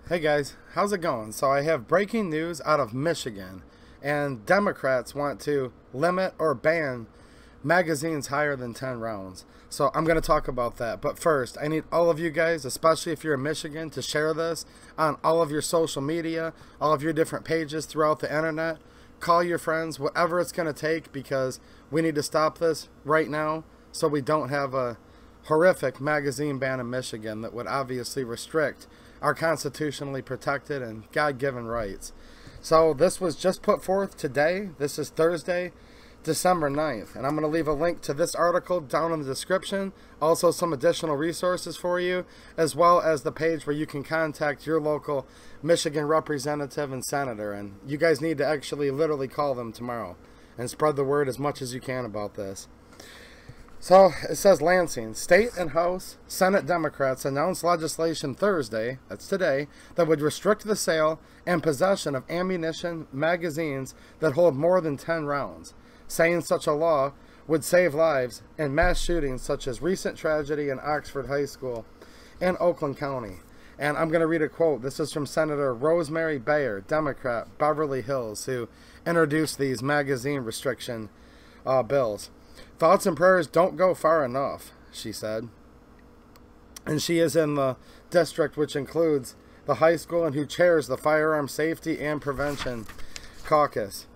Hey guys, how's it going? So I have breaking news out of Michigan, and Democrats want to limit or ban magazines higher than 10 rounds. So I'm going to talk about that. But first, I need all of you guys, especially if you're in Michigan, to share this on all of your social media, all of your different pages throughout the internet. Call your friends, whatever it's going to take, because we need to stop this right now so we don't have a horrific magazine ban in Michigan that would obviously restrict our constitutionally protected and God-given rights. So this was just put forth today. This is Thursday, December 9th, and I'm going to leave a link to this article down in the description, also some additional resources for you, as well as the page where you can contact your local Michigan representative and senator. And you guys need to actually literally call them tomorrow and spread the word as much as you can about this. So it says Lansing, State and House Senate Democrats announced legislation Thursday, that's today, that would restrict the sale and possession of ammunition magazines that hold more than 10 rounds, saying such a law would save lives in mass shootings such as recent tragedy in Oxford High School in Oakland County. And I'm going to read a quote. This is from Senator Rosemary Bayer, Democrat, Beverly Hills, who introduced these magazine restriction bills. Thoughts and prayers don't go far enough, she said. And she is in the district which includes the high school and who chairs the Firearm Safety and Prevention Caucus.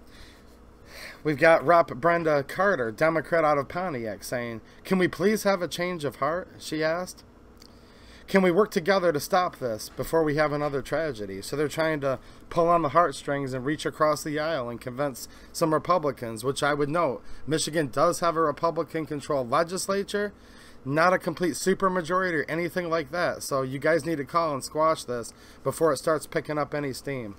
We've got Rep. Brenda Carter, Democrat out of Pontiac, saying, "Can we please have a change of heart?" she asked. Can we work together to stop this before we have another tragedy? So they're trying to pull on the heartstrings and reach across the aisle and convince some Republicans, which I would note, Michigan does have a Republican-controlled legislature, not a complete supermajority or anything like that. So you guys need to call and squash this before it starts picking up any steam.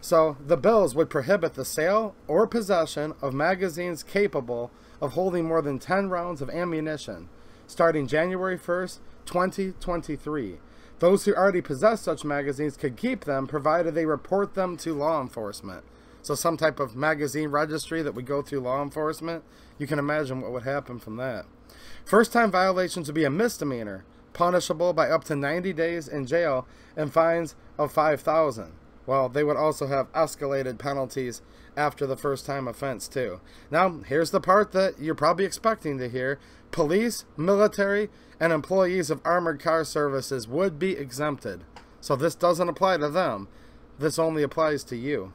So the bills would prohibit the sale or possession of magazines capable of holding more than 10 rounds of ammunition, starting January 1st, 2023. Those who already possess such magazines could keep them provided they report them to law enforcement. So some type of magazine registry that would go through law enforcement. You can imagine what would happen from that. First-time violations would be a misdemeanor, punishable by up to 90 days in jail and fines of $5,000. Well, they would also have escalated penalties after the first-time offense, too. Now, here's the part that you're probably expecting to hear. Police, military, and employees of armored car services would be exempted. So this doesn't apply to them. This only applies to you.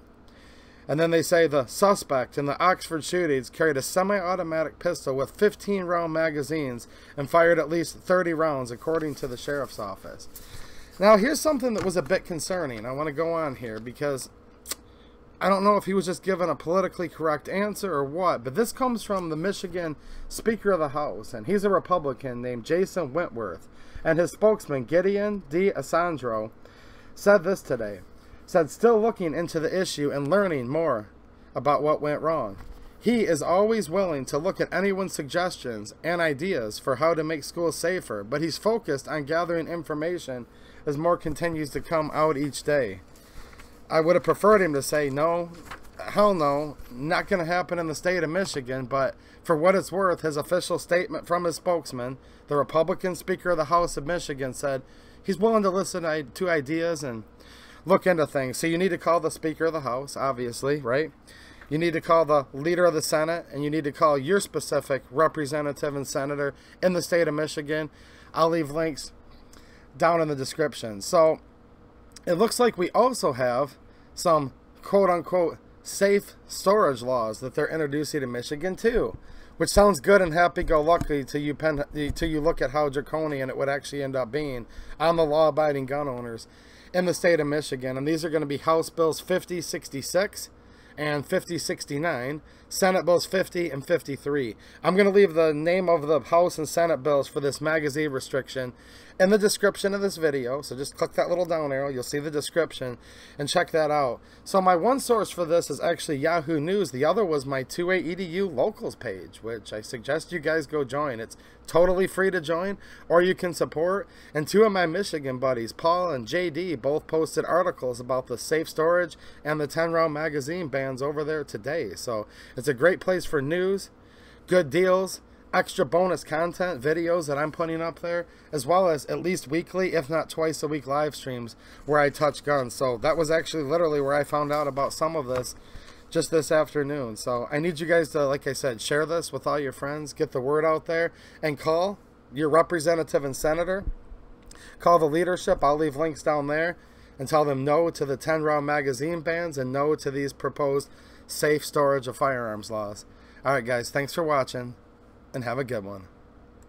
And then they say the suspect in the Oxford shootings carried a semi-automatic pistol with 15-round magazines and fired at least 30 rounds, according to the sheriff's office. Now, here's something that was a bit concerning. I want to go on here because I don't know if he was just given a politically correct answer or what, but this comes from the Michigan Speaker of the House, and he's a Republican named Jason Wentworth, and his spokesman, Gideon D. Asandro, said this today. Said, still looking into the issue and learning more about what went wrong. He is always willing to look at anyone's suggestions and ideas for how to make schools safer, but he's focused on gathering information as more continues to come out each day. I would have preferred him to say, no, hell no, not going to happen in the state of Michigan, but for what it's worth, his official statement from his spokesman, the Republican Speaker of the House of Michigan, said he's willing to listen to ideas and look into things. So you need to call the Speaker of the House, obviously, right? You need to call the leader of the Senate, and you need to call your specific representative and senator in the state of Michigan. I'll leave links down in the description. So it looks like we also have some quote-unquote safe storage laws that they're introducing in Michigan too, which sounds good and happy-go-lucky till you look at how draconian it would actually end up being on the law-abiding gun owners in the state of Michigan. And these are going to be House Bills 5066 and 5069, Senate Bills 50 and 53. I'm going to leave the name of the House and Senate bills for this magazine restriction in the description of this video. So just click that little down arrow. You'll see the description and check that out. So my one source for this is actually Yahoo News. The other was my 2A-EDU locals page, which I suggest you guys go join. It's totally free to join, or you can support. And two of my Michigan buddies, Paul and JD, both posted articles about the safe storage and the 10-round magazine bans over there today. So it's a great place for news, good deals, extra bonus content videos that I'm putting up there, as well as at least weekly, if not twice a week, live streams where I touch guns. So that was actually literally where I found out about some of this just this afternoon. So I need you guys to, like I said, share this with all your friends, get the word out there, and call your representative and senator. Call the leadership. I'll leave links down there, and tell them no to the 10-round magazine bans and no to these proposed safe storage of firearms laws. All right, guys, thanks for watching, and have a good one.